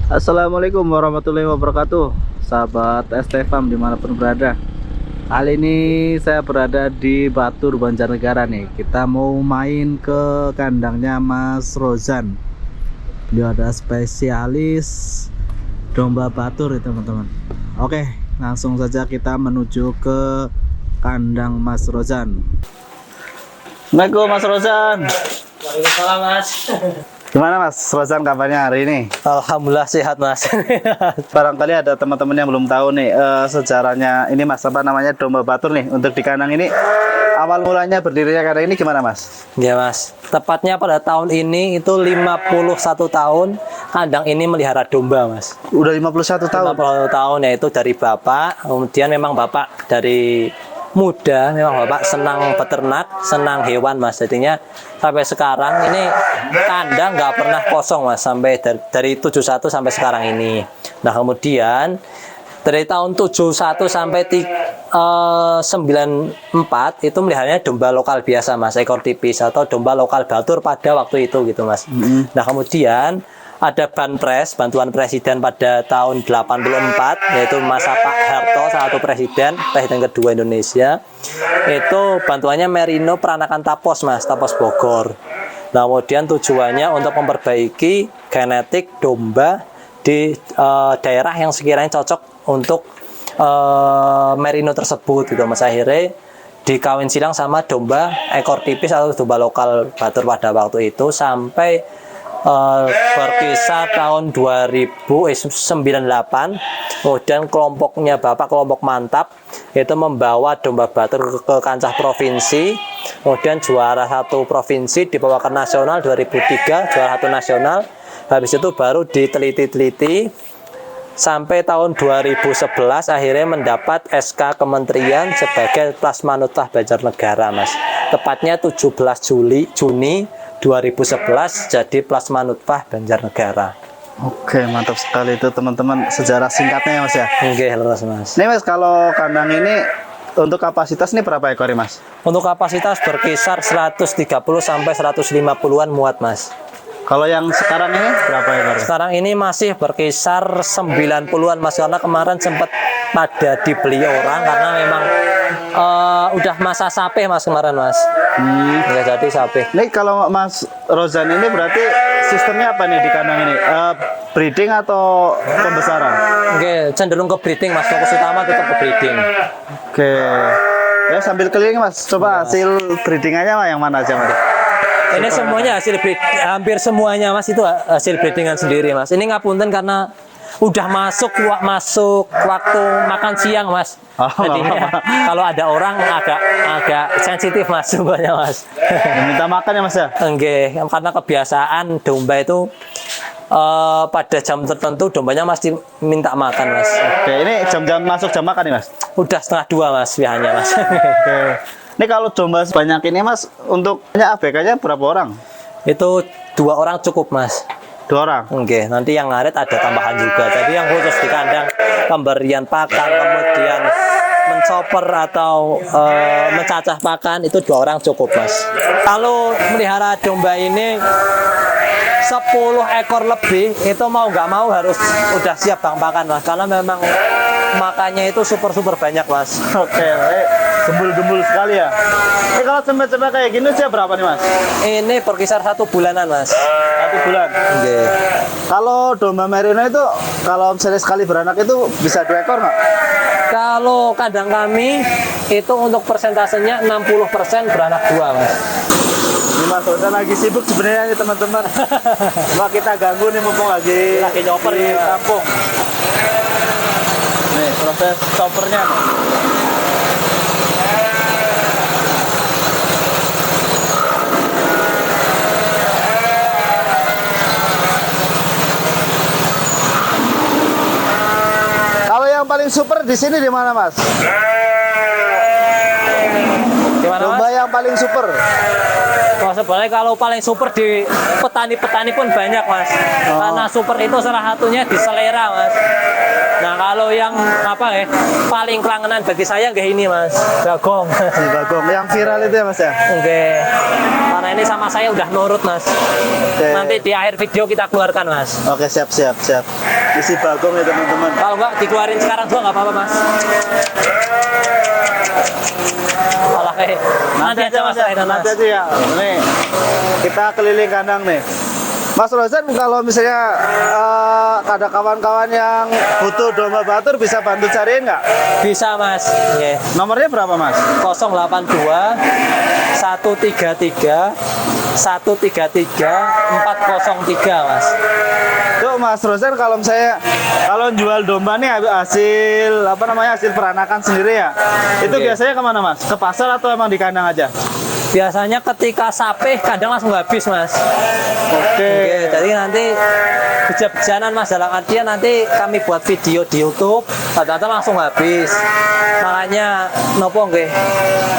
Assalamualaikum warahmatullahi wabarakatuh, sahabat ST Farm dimanapun berada. Kali ini saya berada di Batur, Banjarnegara nih. Kita mau main ke kandangnya Mas Rozan. Beliau ada spesialis domba Batur ya teman-teman. Oke, langsung saja kita menuju ke kandang Mas Rozan. Assalamualaikum Mas Rozan. Waalaikumsalam Mas. Gimana Mas Rozan kabarnya hari ini? Alhamdulillah sehat Mas. Barangkali ada teman-teman yang belum tahu nih sejarahnya ini Mas, apa namanya, domba Batur nih untuk di kandang ini. Awal mulanya berdirinya kandang ini gimana Mas? Ya Mas, tepatnya pada tahun ini itu 51 tahun kandang ini melihara domba Mas. Udah 51 tahun? 51 tahun, yaitu dari Bapak. Kemudian memang Bapak dari muda, memang Bapak senang peternak, senang hewan Mas. Jadinya sampai sekarang ini kandang nggak pernah kosong Mas, sampai dari 71 sampai sekarang ini. Nah kemudian dari tahun 71 sampai 94 itu melihatnya domba lokal biasa Mas, ekor tipis atau domba lokal Batur pada waktu itu gitu Mas. Nah kemudian ada bantuan presiden pada tahun 84, yaitu masa Pak Harto, salah satu presiden kedua Indonesia. Itu bantuannya merino peranakan Tapos Mas, Tapos Bogor. Nah kemudian tujuannya untuk memperbaiki genetik domba di daerah yang sekiranya cocok untuk merino tersebut gitu Mas. Akhirnya dikawin silang sama domba ekor tipis atau domba lokal Batur pada waktu itu sampai berkisar tahun 2098. Kemudian kelompoknya Bapak, kelompok Mantap, itu membawa domba Batur ke kancah provinsi. Kemudian juara satu provinsi, dibawa ke nasional 2003, juara satu nasional. Habis itu baru diteliti-teliti sampai tahun 2011 akhirnya mendapat SK Kementerian sebagai Plasma Nutfah Banjarnegara Mas. Tepatnya 17 Juni 2011 jadi Plasma Nutfah Banjarnegara. Oke, mantap sekali itu teman-teman sejarah singkatnya ya Mas ya. Oke, leres Mas. Nih Mas, kalau kandang ini untuk kapasitas nih berapa ekor ya Mas? Untuk kapasitas berkisar 130 sampai 150-an muat Mas. Kalau yang sekarang ini berapa ekor? Sekarang ini masih berkisar 90-an Mas, karena kemarin sempat pada dibeli orang karena memang udah masa sape Mas kemarin Mas. Ya jadi sape. Nih kalau Mas Rozan ini berarti sistemnya apa nih di kandang ini? Breeding atau pembesaran? Oke, cenderung ke breeding Mas, fokus utama tetap ke breeding. Oke. Ya sambil keliling Mas, coba hasil breedingannya yang mana aja Mas? Ini semuanya hasil hampir semuanya Mas itu hasil breedingan sendiri Mas. Ini ngapunten karena udah masuk waktu makan siang Mas. Jadinya kalau ada orang agak sensitif Mas semuanya Mas. Minta makan ya Mas ya? Enggak, karena kebiasaan domba itu pada jam tertentu dombanya masih minta makan Mas. Oke, ini jam-jam masuk jam makan nih Mas? Udah 1:30 Mas biasanya Mas. Oke. Ini kalau domba sebanyak ini Mas, untuk ABK-nya berapa orang? Itu 2 orang cukup Mas. 2 orang? Oke, nanti yang ngaret ada tambahan juga. Jadi yang khusus di kandang pemberian pakan, kemudian mencoper atau mencacah pakan itu 2 orang cukup Mas. Kalau melihara domba ini 10 ekor lebih itu mau nggak mau harus udah siap bang pakan Mas, karena memang makannya itu super banyak Mas. Oke, gembul-gembul sekali ya. Ini kalau cempe-cempe kayak gini usia berapa nih Mas? Ini berkisar 1 bulanan Mas. 1 bulan. Oke. Kalau domba merino itu kalau misalnya sekali beranak itu bisa 2 ekor nggak? Kalau kandang kami itu untuk persentasenya 60% beranak 2 Mas. Ini Mas Rozan lagi sibuk sebenarnya nih teman-teman. Cuma kita ganggu nih mumpung lagi nyoper di ya. kampung. Nih proses choppernya nih. Kalau yang paling super di sini di mana Mas? Gimana Gimana, domba Mas? yang paling super. Oh, sebenarnya kalau paling super di petani-petani pun banyak, Mas. Karena super itu salah satunya di selera, Mas. Nah, kalau yang apa ya? Paling kelangenan bagi saya kayak ini, Mas. Bagong. Di Bagong yang viral itu ya Mas ya. Oke. Karena ini sama saya udah nurut, Mas. Oke. Nanti di akhir video kita keluarkan, Mas. Oke, siap. Isi Bagong ya teman-teman. Kalau nggak dikeluarin sekarang juga nggak apa-apa, Mas. Malah kayak nanti aja, Mas. Nanti aja ya. Nih, kita keliling kandang nih. Mas Rozan, kalau misalnya ada kawan-kawan yang butuh domba batur bisa bantu cariin nggak? Bisa, Mas. Oke. Nomornya berapa Mas? 082 133 403, Mas. Tuh Mas Rozan, kalau misalnya jual domba nih hasil hasil peranakan sendiri ya, itu Oke. biasanya kemana Mas? Ke pasar atau emang di kandang aja? Biasanya ketika sapi kadang langsung habis, Mas. Oke, jadi nanti beja-bejanan, Mas, dalam artian nanti kami buat video di YouTube, rata-rata langsung habis. Makanya nopo nggih,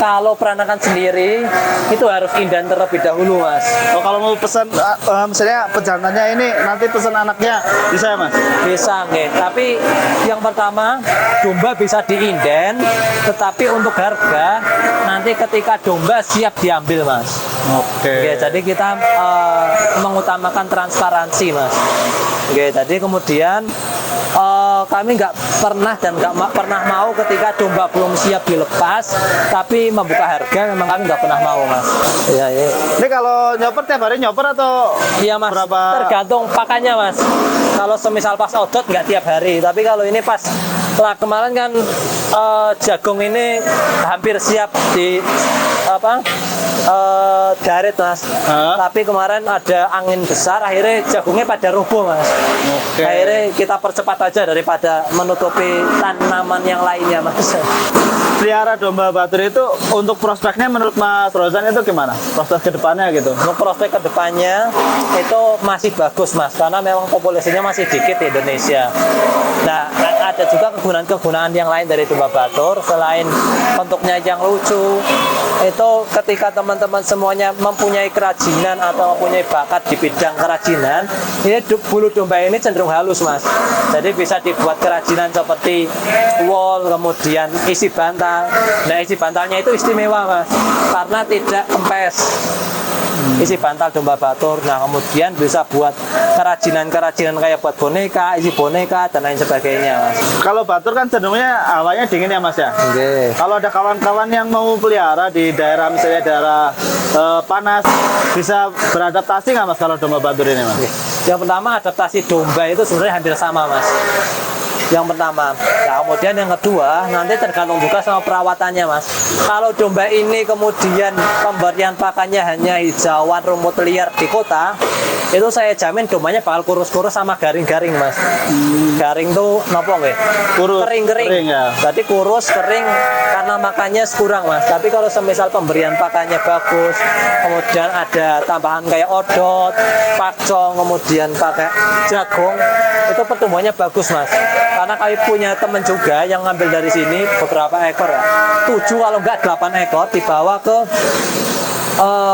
kalau peranakan sendiri itu harus indan terlebih dahulu, Mas. Oh, kalau mau pesan misalnya pejantannya ini nanti pesan anaknya bisa ya Mas? Bisa nggih, tapi yang pertama domba bisa diinden, tetapi untuk harga nanti ketika domba siap diambil, Mas. Oke, jadi kita mengutamakan transparansi, Mas. Oke, jadi kemudian kami nggak pernah dan nggak pernah mau ketika domba belum siap dilepas, tapi membuka harga memang kami nggak pernah mau, Mas. Iya, iya. Ini kalau nyoper tiap hari nyoper atau Iya, Mas. berapa? Tergantung pakannya, Mas. Kalau semisal pas odot nggak tiap hari, tapi kalau ini pas lah kemarin kan jagung ini hampir siap di daret, Mas. Tapi kemarin ada angin besar, akhirnya jagungnya pada rubuh, Mas. Akhirnya kita percepat aja daripada menutupi tanaman yang lainnya, Mas. Pelihara domba batur itu untuk prospeknya menurut Mas Rozan itu gimana? Prospek kedepannya gitu? Untuk prospek kedepannya itu masih bagus, Mas, karena memang populasinya masih dikit di Indonesia. Nah, ada juga kegunaan-kegunaan yang lain dari domba batur selain bentuknya yang lucu. Itu ketika teman-teman semuanya mempunyai kerajinan atau mempunyai bakat di bidang kerajinan, ini bulu domba ini cenderung halus, Mas. Jadi bisa dibuat kerajinan seperti wol, kemudian isi bantal. Nah, isi bantalnya itu istimewa, Mas, karena tidak kempes. Isi bantal domba batur. Nah, kemudian bisa buat kerajinan-kerajinan kayak buat boneka, isi boneka dan lain sebagainya, Mas. Kalau batur kan cenderungnya hawanya dingin ya Mas ya? Oke. Kalau ada kawan-kawan yang mau pelihara di daerah misalnya daerah panas, bisa beradaptasi nggak Mas kalau domba batur ini Mas? Yang pertama, adaptasi domba itu sebenarnya hampir sama, Mas. Yang pertama. Nah, kemudian yang kedua, nanti tergantung juga sama perawatannya, Mas. Kalau domba ini kemudian pemberian pakannya hanya hijauan rumput liar di kota, itu saya jamin dombanya bakal kurus-kurus sama garing-garing, Mas. Garing tuh nopo nggih? Kurus, Kering-kering. kering ya. Berarti kurus, kering karena makannya kurang, Mas. Tapi kalau semisal pemberian pakannya bagus, kemudian ada tambahan kayak odot, pakcong, kemudian pakai jagung, itu pertumbuhannya bagus, Mas. Karena kami punya temen juga yang ngambil dari sini beberapa ekor ya, 7 kalau enggak 8 ekor dibawa ke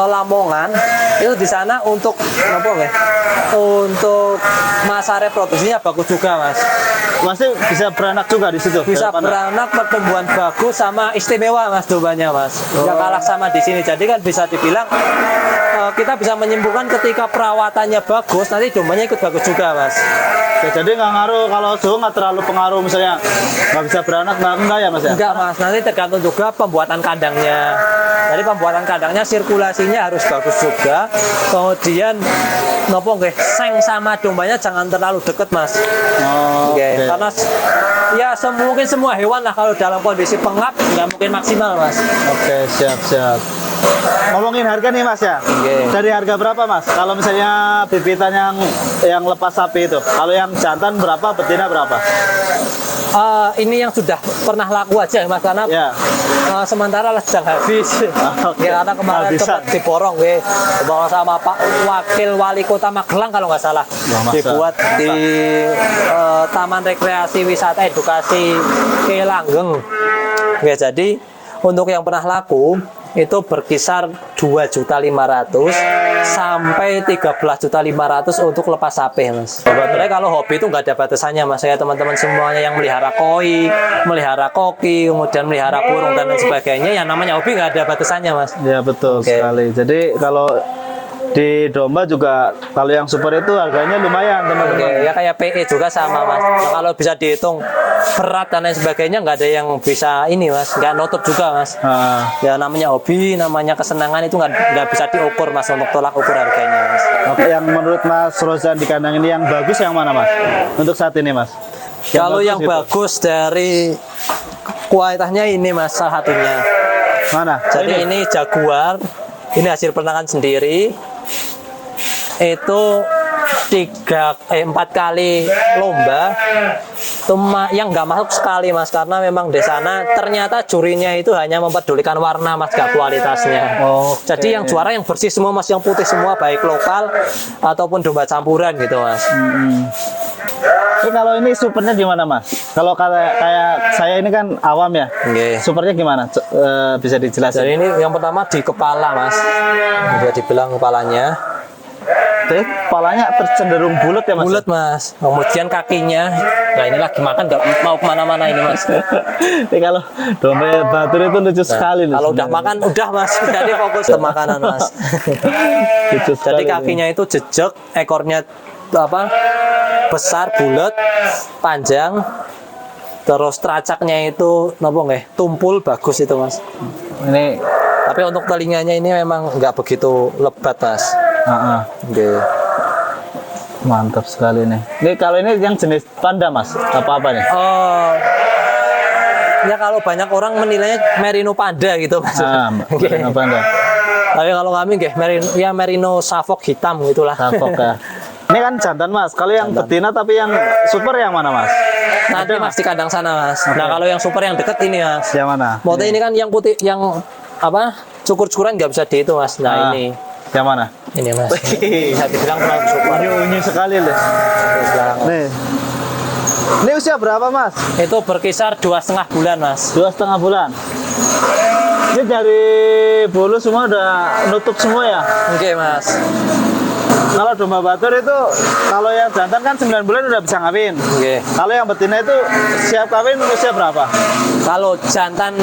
Lamongan. Itu di sana untuk apa ya? Untuk masa reproduksinya bagus juga, Mas. Masih bisa beranak juga di situ. Bisa dalam panas? beranak, pertumbuhan bagus sama istimewa, Mas, dombanya, Mas. Nggak kalah sama di sini. Jadi kan bisa dibilang kita bisa menyimpulkan ketika perawatannya bagus, nanti dombanya ikut bagus juga, Mas. Oke, jadi nggak ngaruh kalau suhu nggak terlalu pengaruh misalnya nggak bisa beranak enggak ya Mas ya? Enggak, Mas, nanti tergantung juga pembuatan kandangnya. Jadi pembuatan kandangnya sirkulasinya harus bagus juga. Kemudian nopo nggih, seng sama dombanya jangan terlalu deket, Mas. Oh, Oke. oke. Karena ya mungkin semua hewan lah kalau dalam kondisi pengap nggak mungkin maksimal, Mas. Oke, siap. Ngomongin harga nih Mas ya. Oke. Dari harga berapa Mas? Kalau misalnya bibitan yang lepas sapi itu, kalau yang jantan berapa, betina berapa? Ini yang sudah pernah laku aja, Mas, karena Ya. sementara lah sedang habis. Oke. Ya, karena kemarin Habisan. sempat diborong, diborong sama Pak Wakil Wali Kota Magelang kalau nggak salah. Wah, masa? Dibuat di Taman Rekreasi Wisata Edukasi Kelanggeng. Ya, jadi untuk yang pernah laku itu berkisar 2.500.000 sampai 13.500.000 untuk lepas HP mas. Sebenarnya kalau hobi itu nggak ada batasannya mas. Saya teman-teman semuanya yang melihara koi, melihara koki, kemudian melihara burung dan lain sebagainya, yang namanya hobi nggak ada batasannya mas. Ya betul sekali. Jadi kalau di domba juga kalau yang super itu harganya lumayan teman-teman. Ya kayak PE juga sama mas. Nah, kalau bisa dihitung berat dan lain sebagainya nggak ada yang bisa ini mas, nggak nutup juga mas. Ya namanya hobi, namanya kesenangan itu nggak bisa diukur mas, untuk tolak ukur harganya mas. Oke, yang menurut Mas Rozan di kandang ini yang bagus yang mana mas? Untuk saat ini mas? Kalau yang gitu. bagus dari kualitasnya ini mas, salah satunya. Mana? Jadi ini Jaguar, ini hasil peternakan sendiri. Itu 4 kali lomba, yang nggak masuk sekali mas, karena memang di sana ternyata jurinya itu hanya mempedulikan warna mas, gak kualitasnya. Jadi yang juara yang bersih semua mas, yang putih semua, baik lokal ataupun domba campuran gitu mas. Jadi kalau ini supernya gimana mas? Kalau kayak saya ini kan awam ya, supernya gimana? Bisa dijelasin? Jadi ini yang pertama di kepala mas, bisa dibilang kepalanya. Jadi kepalanya cenderung bulat ya mas? Bulat mas. Kemudian kakinya, nah ini lagi makan nggak mau kemana-mana ini mas. Jadi kalau domba batur itu lucu sekali. Kalau udah makan udah mas, jadi fokus ke makanan mas. Lucu Jadi sekali kakinya itu jejak, ekornya besar, bulat, panjang. Terus teracaknya itu tumpul, bagus itu mas. Ini tapi untuk telinganya ini memang nggak begitu lebat mas. Mantap sekali nih. Ini kalau ini yang jenis panda mas, apa nih? Ya kalau banyak orang menilainya merino panda gitu mas. Merino panda. Tapi kalau kami merino Suffolk hitam gitulah. Suffolk ya. Ini kan jantan mas. Kalau yang betina tapi yang super yang mana mas? Nanti mas di kandang sana mas. Nah kalau yang super yang deket ini mas. Yang mana? Motor ini kan yang putih, yang cukur-cukuran nggak bisa dihitung mas. Nah ini. Yang mana? Ini mas. Bisa dibilang kurang super. Unyu sekali loh. Nih. Ini usia berapa mas? Itu berkisar 2,5 bulan mas. 2,5 bulan. Ini dari bulu semua udah nutup semua ya? Oke mas. Kalau domba batur itu, kalau yang jantan kan 9 bulan udah bisa ngawin. Kalau yang betina itu siap kawin usia berapa? Kalau jantan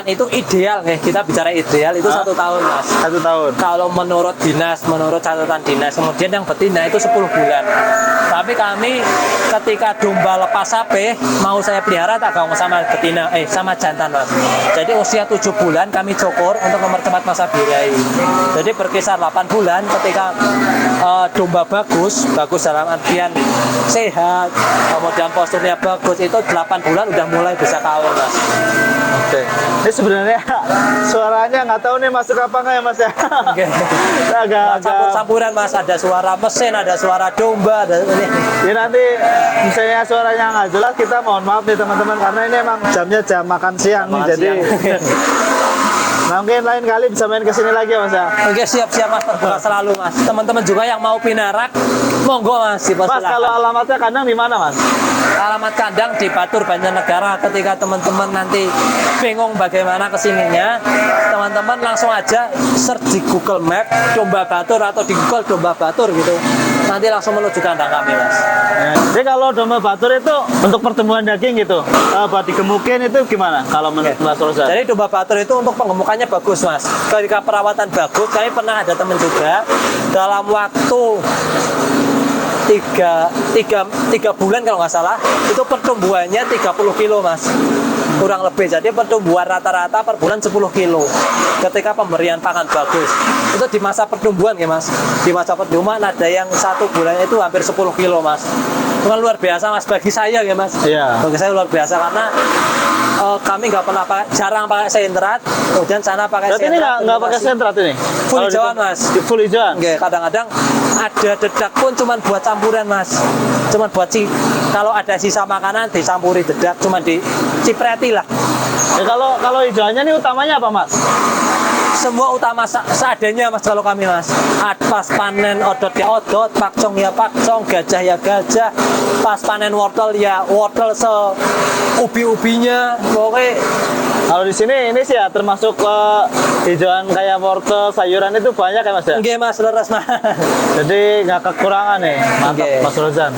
itu ideal kita bicara ideal itu 1 tahun mas. 1 tahun. Kalau menurut dinas, menurut catatan dinas, kemudian yang betina itu 10 bulan. Tapi kami ketika domba lepas HP mau saya pelihara tak gabung sama betina, sama jantan mas. Jadi usia 7 bulan kami cukur untuk mempercepat masa birahi. Jadi berkisar 8 bulan ketika domba bagus dalam artian sehat, kemudian posturnya bagus, itu 8 bulan udah mulai bisa kawin mas. Oke. Ini sebenarnya suaranya nggak tahu nih masuk apa nggak ya mas ya? Agak campur-campuran mas, ada suara mesin, ada suara domba, ada ini. Ya nanti misalnya suaranya nggak jelas kita mohon maaf nih teman-teman, karena ini emang jamnya jam makan siang nih, jadi nah, mungkin lain kali bisa main kesini lagi ya mas ya. Oke siap mas, terbuka selalu mas. Teman-teman juga yang mau pinarak, monggo mas. Mas kalau alamatnya kandang di mana mas? Alamat kandang di Batur Banjarnegara. Ketika teman-teman nanti bingung bagaimana kesininya, teman-teman langsung aja search di Google Map domba Batur atau di Google domba Batur gitu. Nanti langsung menuju kandang kami mas. Jadi kalau domba Batur itu untuk pertumbuhan daging gitu, buat digemukin itu gimana kalau menurut Mas Rozan? Jadi domba Batur itu untuk penggemukannya bagus mas. Ketika perawatan bagus, kami pernah ada teman juga dalam waktu 3 bulan kalau nggak salah, itu pertumbuhannya 30 kilo mas, kurang lebih. Jadi pertumbuhan rata-rata per bulan 10 kilo ketika pemberian pakan bagus. Itu di masa pertumbuhan ya mas. Di masa pertumbuhan ada yang 1 bulan itu hampir 10 kilo mas. Itu kan luar biasa mas bagi saya ya mas. Iya. Bagi saya luar biasa karena kami nggak pernah jarang pakai sentrat, kemudian sana pakai sentrat. Berarti ini nggak pakai sentrat ini? Full hijauan mas. Full hijauan? Kadang-kadang ada dedak pun cuman buat campuran mas, cuman buat kalau ada sisa makanan dicampuri dedak, cuman dicipreti lah. Ya, kalau hijauannya ini utamanya apa mas? Semua utama seadanya mas kalau kami mas. Pas panen odot ya odot, pakcong ya pakcong, gajah ya gajah, pas panen wortel ya wortel ubi-ubinya. Pokoknya kalau di sini ini sih ya termasuk hijauan kayak wortel, sayuran itu banyak ya Mas ya? Nggih Mas, leres Mas. Jadi nggak kekurangan nih. Mantap Oke. Mas Rozan.